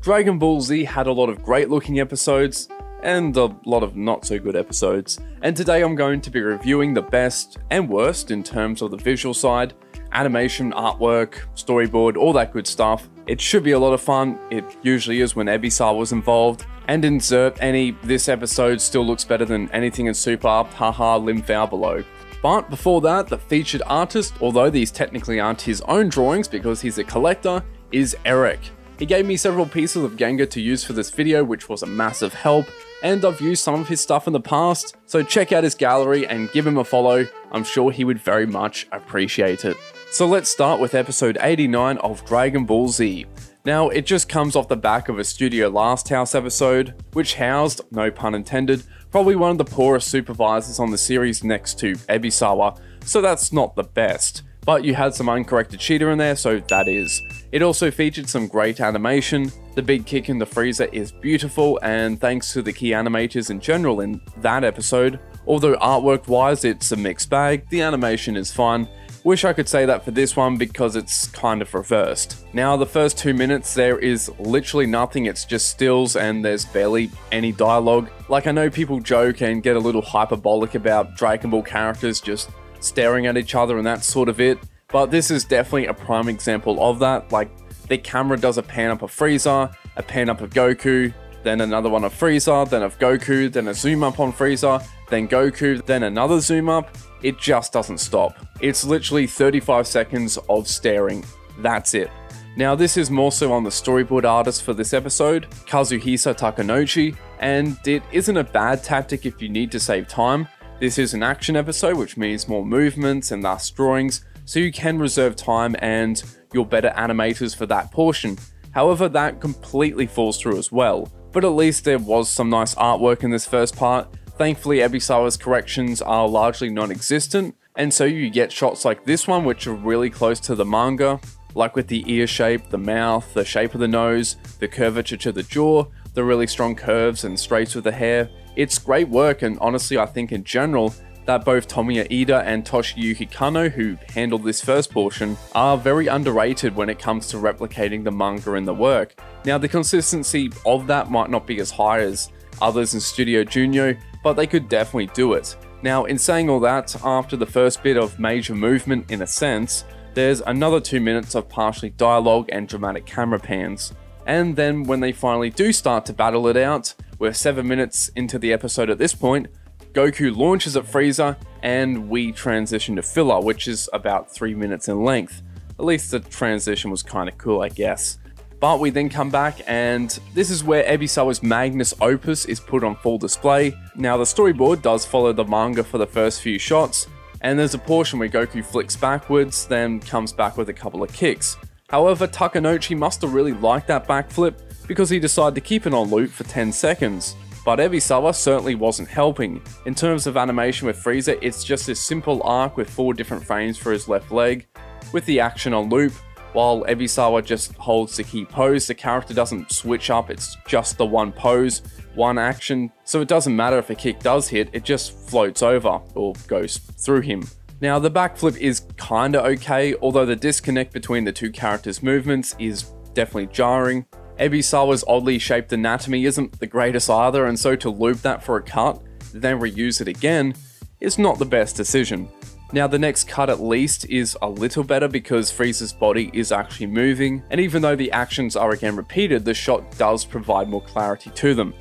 Dragon Ball Z had a lot of great looking episodes and a lot of not so good episodes, and today I'm going to be reviewing the best and worst in terms of the visual side, animation, artwork, storyboard, all that good stuff. It should be a lot of fun, it usually is when Ebisawa was involved, and insert any "this episode still looks better than anything in Super, haha, limb below." But before that, the featured artist, although these technically aren't his own drawings because he's a collector, is Eric. He gave me several pieces of Gengar to use for this video, which was a massive help, and I've used some of his stuff in the past, so check out his gallery and give him a follow. I'm sure he would very much appreciate it. So let's start with episode 89 of Dragon Ball Z. Now, it just comes off the back of a Studio Last House episode, which housed, no pun intended, probably one of the poorest supervisors on the series next to Ebisawa, so that's not the best. But you had some uncorrected cheater in there, so that is. It also featured some great animation. The big kick in the Frieza is beautiful, and thanks to the key animators in general in that episode. Although artwork wise it's a mixed bag, the animation is fun. Wish I could say that for this one because it's kind of reversed. Now the first 2 minutes there is literally nothing, it's just stills and there's barely any dialogue. Like, I know people joke and get a little hyperbolic about Dragon Ball characters just staring at each other and that's sort of it, but this is definitely a prime example of that. Like, the camera does a pan up of Frieza, a pan up of Goku, then another one of Frieza, then of Goku, then a zoom up on Frieza, then Goku, then another zoom up. It just doesn't stop. It's literally 35 seconds of staring. That's it. Now this is more so on the storyboard artist for this episode, Kazuhisa Takanouchi, and it isn't a bad tactic if you need to save time. This is an action episode, which means more movements and thus drawings, so you can reserve time and you're better animators for that portion. However, that completely falls through as well, but at least there was some nice artwork in this first part. Thankfully, Ebisawa's corrections are largely non-existent, and so you get shots like this one which are really close to the manga, like with the ear shape, the mouth, the shape of the nose, the curvature to the jaw, the really strong curves and straights with the hair. It's great work, and honestly I think in general that both Tomoya Ida and Toshiyuki Kano, who handled this first portion, are very underrated when it comes to replicating the manga in the work. Now the consistency of that might not be as high as others in Studio Junyo, but they could definitely do it. Now in saying all that, after the first bit of major movement in a sense, there's another 2 minutes of partially dialogue and dramatic camera pans. And then when they finally do start to battle it out, we're 7 minutes into the episode at this point, Goku launches at Frieza and we transition to filler, which is about 3 minutes in length. At least the transition was kind of cool, I guess. But we then come back and this is where Ebisawa's Magnus Opus is put on full display. Now the storyboard does follow the manga for the first few shots, and there's a portion where Goku flicks backwards, then comes back with a couple of kicks. However, Takanouchi must have really liked that backflip because he decided to keep it on loop for 10 seconds. But Ebisawa certainly wasn't helping. In terms of animation with Frieza, it's just this simple arc with 4 different frames for his left leg, with the action on loop. While Ebisawa just holds the key pose, the character doesn't switch up, it's just the one pose, one action, so it doesn't matter if a kick does hit, it just floats over, or goes through him. Now the backflip is kinda okay, although the disconnect between the two characters' movements is definitely jarring. Ebisawa's oddly shaped anatomy isn't the greatest either, and so to loop that for a cut, then reuse it again, is not the best decision. Now the next cut at least is a little better because Frieza's body is actually moving, and even though the actions are again repeated, the shot does provide more clarity to them.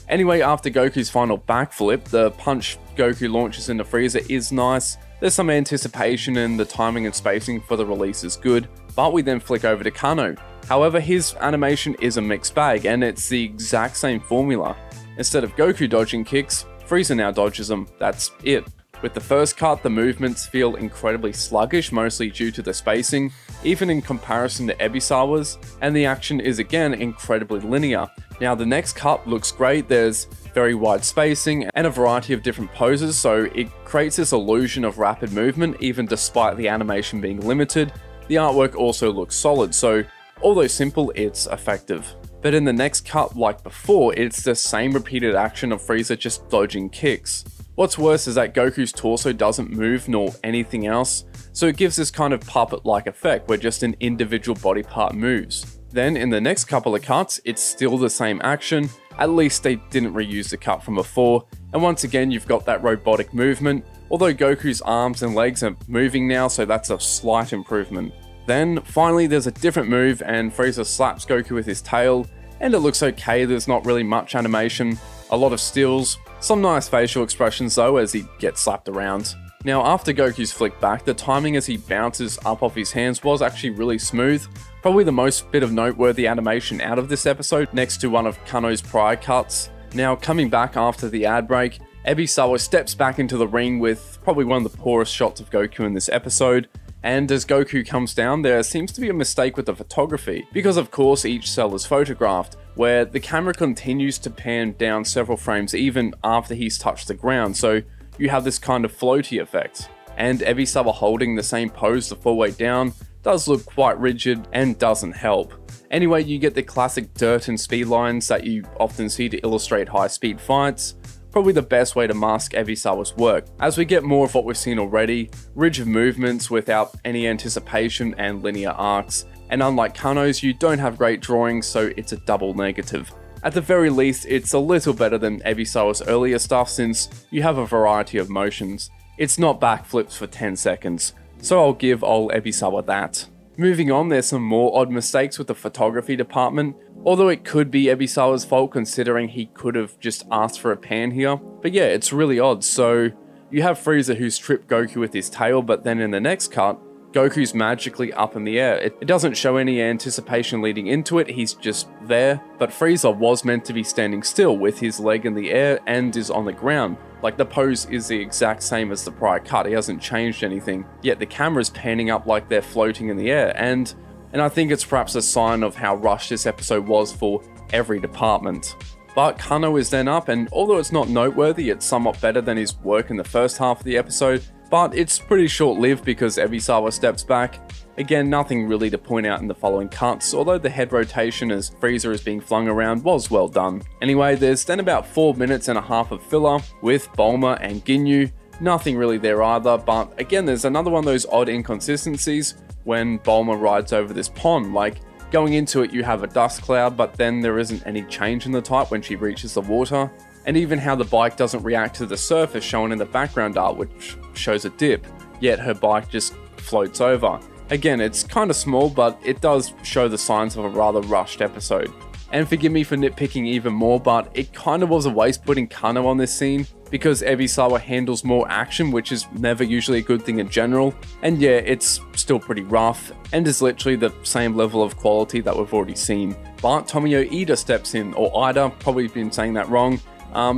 Anyway, after Goku's final backflip, the punch Goku launches into Frieza is nice. There's some anticipation and the timing and spacing for the release is good, but we then flick over to Kano. However, his animation is a mixed bag and it's the exact same formula. Instead of Goku dodging kicks, Frieza now dodges them, that's it. With the first cut, the movements feel incredibly sluggish, mostly due to the spacing, even in comparison to Ebisawa's, and the action is again incredibly linear. Now the next cut looks great, there's very wide spacing and a variety of different poses, so it creates this illusion of rapid movement even despite the animation being limited. The artwork also looks solid, so although simple, it's effective. But in the next cut, like before, it's the same repeated action of Frieza just dodging kicks. What's worse is that Goku's torso doesn't move nor anything else, so it gives this kind of puppet-like effect where just an individual body part moves. Then in the next couple of cuts, it's still the same action, at least they didn't reuse the cut from before, and once again you've got that robotic movement, although Goku's arms and legs are moving now, so that's a slight improvement. Then finally there's a different move and Frieza slaps Goku with his tail, and it looks okay, there's not really much animation, a lot of stills, some nice facial expressions though as he gets slapped around. Now after Goku's flick back, the timing as he bounces up off his hands was actually really smooth, probably the most bit of noteworthy animation out of this episode next to one of Kano's prior cuts. Now coming back after the ad break, Ebisawa steps back into the ring with probably one of the poorest shots of Goku in this episode, and as Goku comes down there seems to be a mistake with the photography, because of course each cell is photographed, where the camera continues to pan down several frames even after he's touched the ground, so you have this kind of floaty effect. And Ebisawa holding the same pose the full way down does look quite rigid and doesn't help. Anyway, you get the classic dirt and speed lines that you often see to illustrate high speed fights, probably the best way to mask Ebisawa's work, as we get more of what we've seen already, rigid movements without any anticipation and linear arcs, and unlike Kano's, you don't have great drawings, so it's a double negative. At the very least, it's a little better than Ebisawa's earlier stuff since you have a variety of motions. It's not backflips for 10 seconds, so I'll give old Ebisawa that. Moving on, there's some more odd mistakes with the photography department, although it could be Ebisawa's fault considering he could have just asked for a pan here. But yeah, it's really odd. So you have Frieza who's tripped Goku with his tail, but then in the next cut, Goku's magically up in the air. It doesn't show any anticipation leading into it, he's just there, but Frieza was meant to be standing still with his leg in the air and is on the ground. Like the pose is the exact same as the prior cut, he hasn't changed anything, yet the camera's panning up like they're floating in the air, and I think it's perhaps a sign of how rushed this episode was for every department. But Kano is then up, and although it's not noteworthy, it's somewhat better than his work in the first half of the episode, but it's pretty short-lived because Ebisawa steps back. Again, nothing really to point out in the following cuts, although the head rotation as Frieza is being flung around was well done. Anyway, there's then about 4 minutes and a half of filler with Bulma and Ginyu. Nothing really there either, but again, there's another one of those odd inconsistencies when Bulma rides over this pond. Like, going into it you have a dust cloud, but then there isn't any change in the type when she reaches the water. And even how the bike doesn't react to the surface shown in the background art, which shows a dip, yet her bike just floats over. Again, it's kind of small, but it does show the signs of a rather rushed episode. And forgive me for nitpicking even more, but it kind of was a waste putting Kano on this scene, because Ebisawa handles more action, which is never usually a good thing in general. And yeah, it's still pretty rough, and is literally the same level of quality that we've already seen. But Tomio Ida steps in, or Ida, probably been saying that wrong.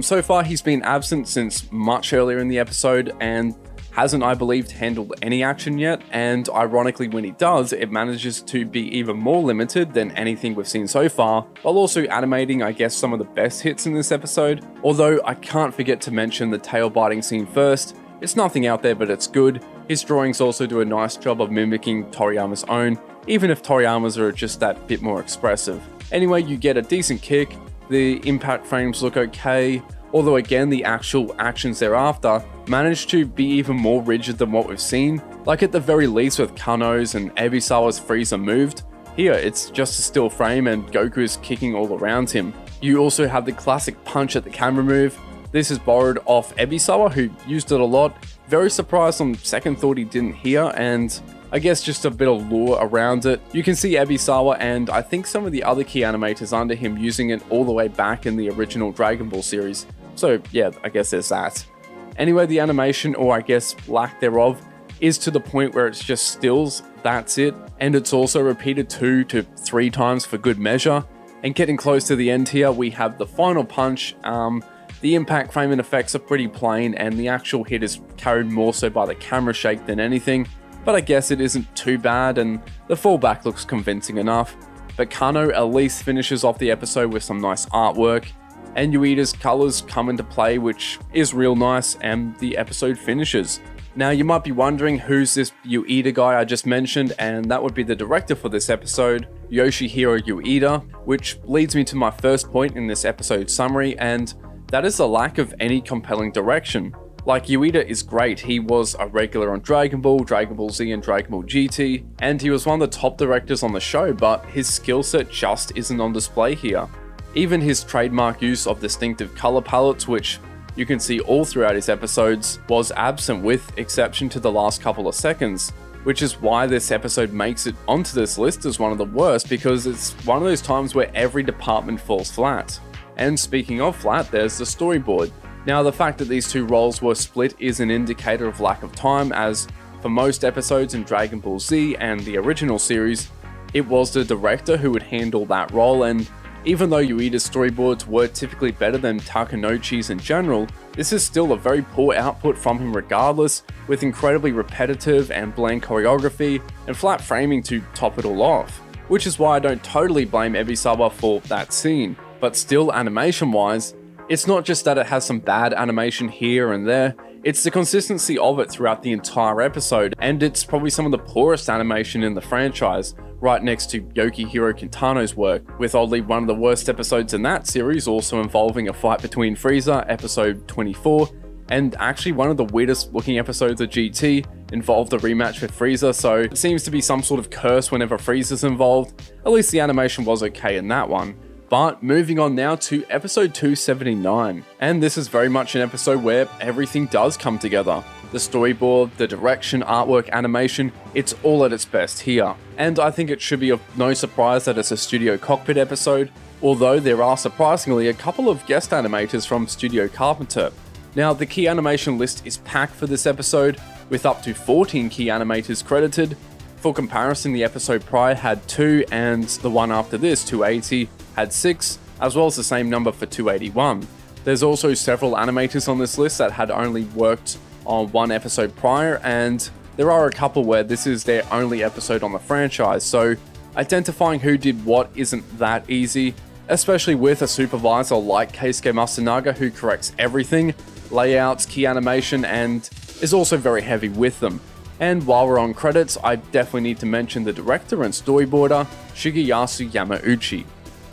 So far he's been absent since much earlier in the episode, and hasn't, I believe, handled any action yet, and ironically when he does, it manages to be even more limited than anything we've seen so far, while also animating, I guess, some of the best hits in this episode. Although I can't forget to mention the tail biting scene first. It's nothing out there, but it's good. His drawings also do a nice job of mimicking Toriyama's own, even if Toriyama's are just that bit more expressive. Anyway, you get a decent kick, the impact frames look okay, although again the actual actions thereafter manage to be even more rigid than what we've seen. Like at the very least with Kano's and Ebisawa's Frieza moved, here it's just a still frame and Goku is kicking all around him. You also have the classic punch at the camera move. This is borrowed off Ebisawa, who used it a lot. Very surprised on second thought he didn't here, and I guess just a bit of lore around it. You can see Ebisawa and I think some of the other key animators under him using it all the way back in the original Dragon Ball series. So yeah, I guess there's that. Anyway, the animation, or I guess lack thereof, is to the point where it's just stills, that's it. And it's also repeated 2 to 3 times for good measure. And getting close to the end here, we have the final punch. The impact frame and effects are pretty plain, and the actual hit is carried more so by the camera shake than anything. But I guess it isn't too bad, and the fallback looks convincing enough. But Kano at least finishes off the episode with some nice artwork, and Yuida's colours come into play, which is real nice, and the episode finishes. Now you might be wondering who's this Ueda guy I just mentioned, and that would be the director for this episode, Yoshihiro Oda, which leads me to my first point in this episode summary, and that is the lack of any compelling direction. Like, Ueda is great. He was a regular on Dragon Ball Z and Dragon Ball GT, and he was one of the top directors on the show, but his skill set just isn't on display here. Even his trademark use of distinctive color palettes, which you can see all throughout his episodes, was absent with exception to the last couple of seconds, which is why this episode makes it onto this list as one of the worst, because it's one of those times where every department falls flat. And speaking of flat, there's the storyboard. Now, the fact that these two roles were split is an indicator of lack of time, as for most episodes in Dragon Ball Z and the original series, it was the director who would handle that role, and even though Ueda's storyboards were typically better than Takenouchi's in general, this is still a very poor output from him regardless, with incredibly repetitive and bland choreography and flat framing to top it all off. Which is why I don't totally blame Ebisawa for that scene, but still, animation-wise, it's not just that it has some bad animation here and there, it's the consistency of it throughout the entire episode, and it's probably some of the poorest animation in the franchise, right next to Yoshihiro Kintano's work, with oddly one of the worst episodes in that series also involving a fight between Frieza, episode 24, and actually one of the weirdest looking episodes of GT involved a rematch with Frieza, so it seems to be some sort of curse whenever Frieza's involved. At least the animation was okay in that one. But moving on now to episode 279, and this is very much an episode where everything does come together. The storyboard, the direction, artwork, animation, it's all at its best here. And I think it should be of no surprise that it's a Studio Cockpit episode, although there are surprisingly a couple of guest animators from Studio Carpenter. Now, the key animation list is packed for this episode, with up to 14 key animators credited. For comparison, the episode prior had 2, and the one after this, 280, had 6, as well as the same number for 281. There's also several animators on this list that had only worked on one episode prior, and there are a couple where this is their only episode on the franchise, so identifying who did what isn't that easy, especially with a supervisor like Keisuke Masunaga who corrects everything, layouts, key animation, and is also very heavy with them. And while we're on credits, I definitely need to mention the director and storyboarder, Shigeyasu Yamauchi.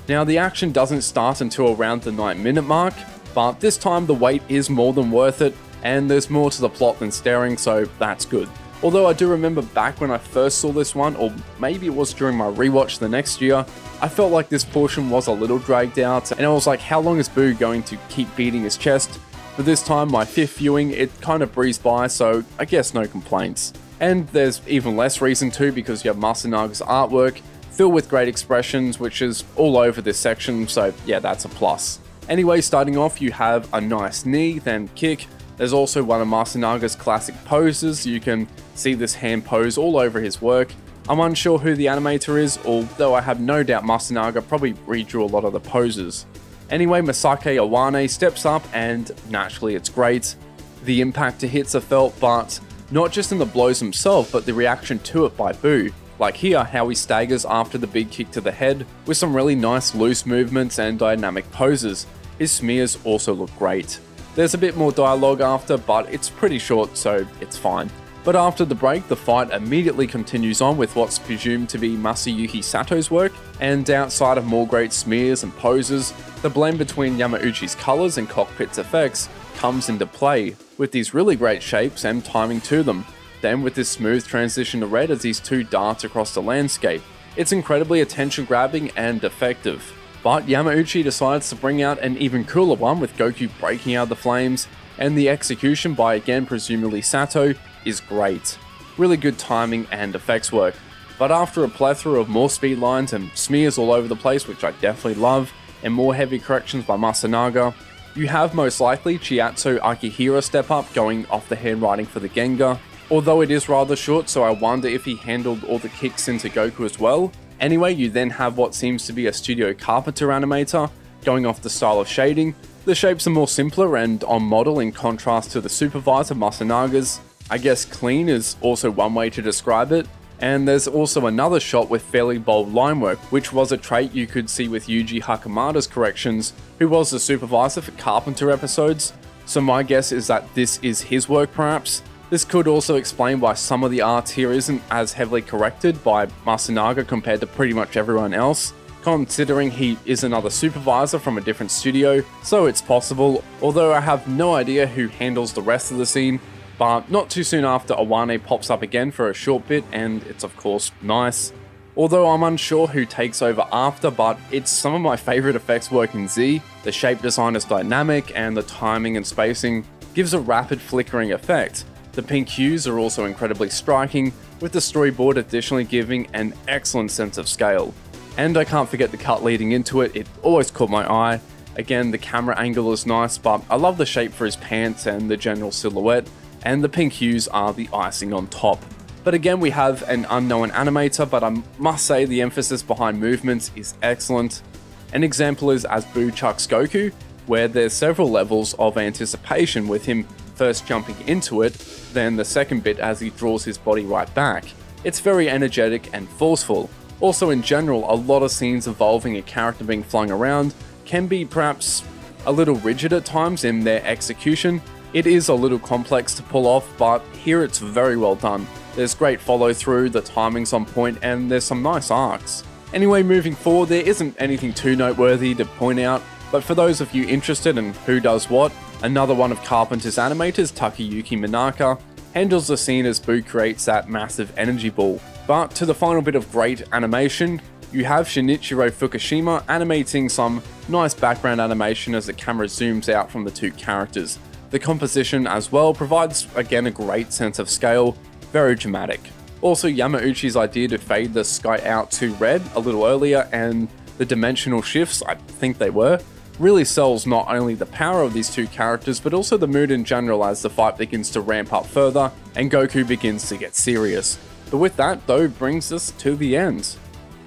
Now, the action doesn't start until around the 9-minute mark, but this time the wait is more than worth it, and there's more to the plot than staring, so that's good. Although I do remember back when I first saw this one, or maybe it was during my rewatch the next year, I felt like this portion was a little dragged out, and I was like, how long is Boo going to keep beating his chest? But this time, my 5th viewing, it kind of breezed by, so I guess no complaints. And there's even less reason to, because you have Masunaga's artwork, filled with great expressions, which is all over this section, so yeah, that's a plus. Anyway, starting off, you have a nice knee, then kick. There's also one of Masunaga's classic poses. You can see this hand pose all over his work. I'm unsure who the animator is, although I have no doubt Masunaga probably redrew a lot of the poses. Anyway, Masake Awane steps up, and naturally it's great. The impact to hits are felt, but not just in the blows themselves, but the reaction to it by Boo. Like here, how he staggers after the big kick to the head, with some really nice loose movements and dynamic poses. His smears also look great. There's a bit more dialogue after, but it's pretty short, so it's fine. But after the break, the fight immediately continues on with what's presumed to be Masayuki Sato's work, and outside of more great smears and poses, the blend between Yamauchi's colours and Cockpit's effects comes into play, with these really great shapes and timing to them. Then with this smooth transition to red as these two dart across the landscape. It's incredibly attention grabbing and effective. But Yamauchi decides to bring out an even cooler one with Goku breaking out of the flames, and the execution by again presumably Sato is great. Really good timing and effects work. But after a plethora of more speed lines and smears all over the place, which I definitely love, and more heavy corrections by Masunaga, you have most likely Chiatsu Akihira step up going off the handwriting for the Gengar, although it is rather short, so I wonder if he handled all the kicks into Goku as well. Anyway, you then have what seems to be a Studio Carpenter animator, going off the style of shading. The shapes are more simpler and on model in contrast to the supervisor Masunaga's. I guess clean is also one way to describe it. And there's also another shot with fairly bold line work, which was a trait you could see with Yuji Hakamada's corrections, who was the supervisor for Carpenter episodes. So my guess is that this is his work perhaps. This could also explain why some of the art here isn't as heavily corrected by Masunaga compared to pretty much everyone else. considering he is another supervisor from a different studio, so it's possible, although I have no idea who handles the rest of the scene. But not too soon after, Awane pops up again for a short bit, and it's of course nice. Although I'm unsure who takes over after, but it's some of my favourite effects work in Z. The shape design is dynamic, and the timing and spacing gives a rapid flickering effect. The pink hues are also incredibly striking, with the storyboard additionally giving an excellent sense of scale. And I can't forget the cut leading into it, it always caught my eye. Again, the camera angle is nice, but I love the shape for his pants and the general silhouette, and the pink hues are the icing on top. But again, we have an unknown animator, but I must say the emphasis behind movements is excellent. An example is as Boo chucks Goku, where there's several levels of anticipation with him first jumping into it, then the second bit as he draws his body right back. It's very energetic and forceful. Also in general, a lot of scenes involving a character being flung around can be perhaps a little rigid at times in their execution. It is a little complex to pull off, but here it's very well done. There's great follow through, the timing's on point, and there's some nice arcs. Anyway, moving forward, there isn't anything too noteworthy to point out, but for those of you interested in who does what, another one of Carpenter's animators, Takayuki Minaka, handles the scene as Boo creates that massive energy ball. But to the final bit of great animation, you have Shinichiro Fukushima animating some nice background animation as the camera zooms out from the two characters. The composition as well provides again a great sense of scale, very dramatic. Also, Yamauchi's idea to fade the sky out to red a little earlier and the dimensional shifts, I think they were, really sells not only the power of these two characters but also the mood in general as the fight begins to ramp up further and Goku begins to get serious. But with that though brings us to the end.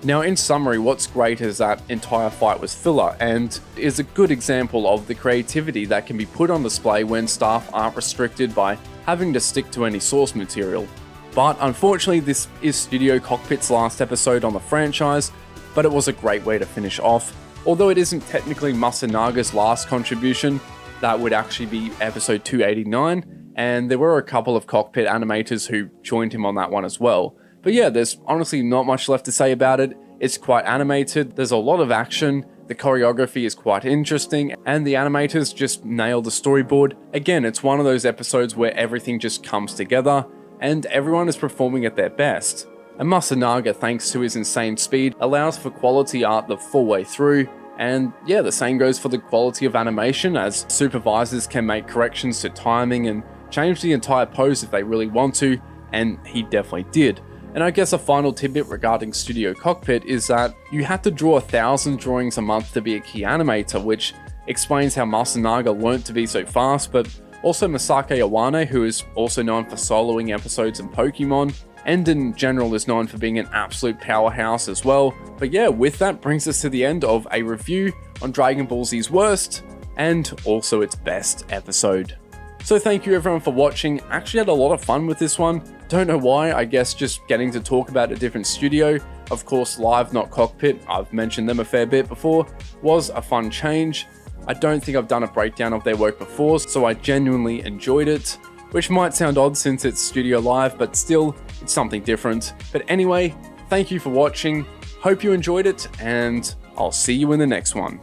Now in summary, what's great is that entire fight was filler and is a good example of the creativity that can be put on display when staff aren't restricted by having to stick to any source material. But unfortunately this is Studio Cockpit's last episode on the franchise, but it was a great way to finish off. Although it isn't technically Masanaga's last contribution, that would actually be episode 289, and there were a couple of Cockpit animators who joined him on that one as well. But yeah, there's honestly not much left to say about it. It's quite animated, there's a lot of action, the choreography is quite interesting, and the animators just nailed the storyboard. Again, it's one of those episodes where everything just comes together, and everyone is performing at their best. And Masanaga, thanks to his insane speed, allows for quality art the full way through, and yeah, the same goes for the quality of animation, as supervisors can make corrections to timing and change the entire pose if they really want to, and he definitely did. And I guess a final tidbit regarding Studio Cockpit is that you have to draw 1,000 drawings a month to be a key animator, which explains how Masanaga learnt to be so fast, but also Masake Awane, who is also known for soloing episodes in Pokemon, and in general is known for being an absolute powerhouse as well. But yeah, with that brings us to the end of a review on Dragon Ball Z's worst, and also its best episode. So thank you everyone for watching. Actually had a lot of fun with this one. Don't know why, I guess just getting to talk about a different studio, of course Live Not Cockpit, I've mentioned them a fair bit before, was a fun change. I don't think I've done a breakdown of their work before, so I genuinely enjoyed it, which might sound odd since it's Studio Live, but still, it's something different. But anyway, thank you for watching, hope you enjoyed it, and I'll see you in the next one.